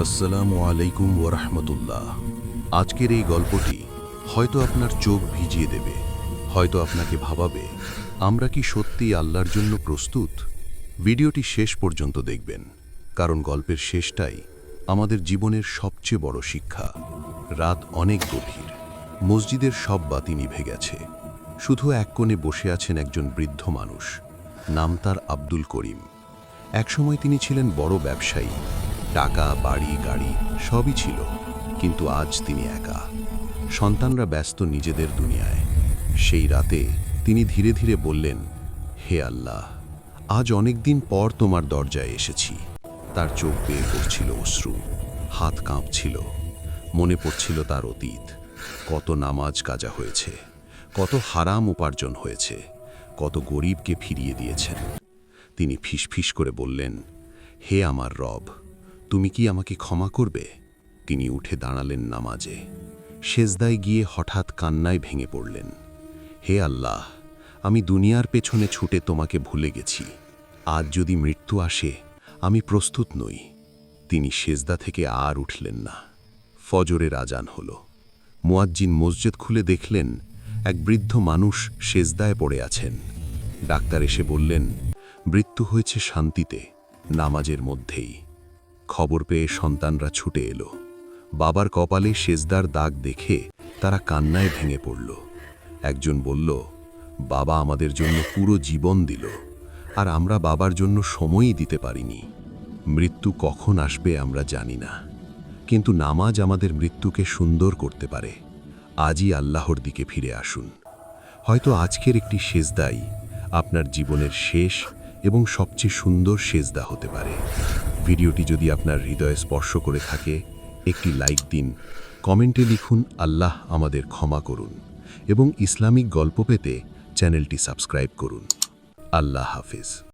আসসালামু আলাইকুম ওরহমতুল্লাহ। আজকের এই গল্পটি হয়তো আপনার চোখ ভিজিয়ে দেবে, হয়তো আপনাকে ভাবাবে আমরা কি সত্যি আল্লাহর জন্য প্রস্তুত। ভিডিওটি শেষ পর্যন্ত দেখবেন, কারণ গল্পের শেষটাই আমাদের জীবনের সবচেয়ে বড় শিক্ষা। রাত অনেক গভীর, মসজিদের সব বাতি নিভে গেছে। শুধু এক কোণে বসে আছেন একজন বৃদ্ধ মানুষ, নাম তার আব্দুল করিম। একসময় তিনি ছিলেন বড় ব্যবসায়ী, টাকা, বাড়ি, গাড়ি সবই ছিল, কিন্তু আজ তিনি একা। সন্তানরা ব্যস্ত নিজেদের দুনিয়ায়। সেই রাতে তিনি ধীরে ধীরে বললেন, হে আল্লাহ, আজ অনেক দিন পর তোমার দরজায় এসেছি। তার চোখ বেয়ে পড়ছিল অশ্রু, হাত কাঁপছিল। মনে পড়ছিল তার অতীত, কত নামাজ কাজা হয়েছে, কত হারাম উপার্জন হয়েছে, কত গরিবকে ফিরিয়ে দিয়েছেন। তিনি ফিসফিস করে বললেন, হে আমার রব, তুমি কি আমাকে ক্ষমা করবে? তিনি উঠে দাঁড়ালেন নামাজে। সেজদায় গিয়ে হঠাৎ কান্নায় ভেঙে পড়লেন। হে আল্লাহ, আমি দুনিয়ার পেছনে ছুটে তোমাকে ভুলে গেছি। আজ যদি মৃত্যু আসে, আমি প্রস্তুত নই। তিনি সেজদা থেকে আর উঠলেন না। ফজরের আজান হল। মুয়াজ্জিন মসজিদ খুলে দেখলেন এক বৃদ্ধ মানুষ সেজদায় পড়ে আছেন। ডাক্তার এসে বললেন, মৃত্যু হয়েছে শান্তিতে, নামাজের মধ্যেই। খবর পেয়ে সন্তানরা ছুটে এলো। বাবার কপালে সেজদার দাগ দেখে তারা কান্নায় ভেঙে পড়ল। একজন বলল, বাবা আমাদের জন্য পুরো জীবন দিল, আর আমরা বাবার জন্য সময়ই দিতে পারিনি। মৃত্যু কখন আসবে আমরা জানি না, কিন্তু নামাজ আমাদের মৃত্যুকে সুন্দর করতে পারে। আজই আল্লাহর দিকে ফিরে আসুন। হয়তো আজকের একটি সেজদাই আপনার জীবনের শেষ এবং সবচেয়ে সুন্দর সেজদা হতে পারে। ভিডিওটি যদি আপনার হৃদয়ে স্পর্শ করে থাকে, একটি লাইক দিন, কমেন্টে লিখুন আল্লাহ আমাদের ক্ষমা করুন, এবং ইসলামিক গল্প পেতে চ্যানেলটি সাবস্ক্রাইব করুন। আল্লাহ হাফেজ।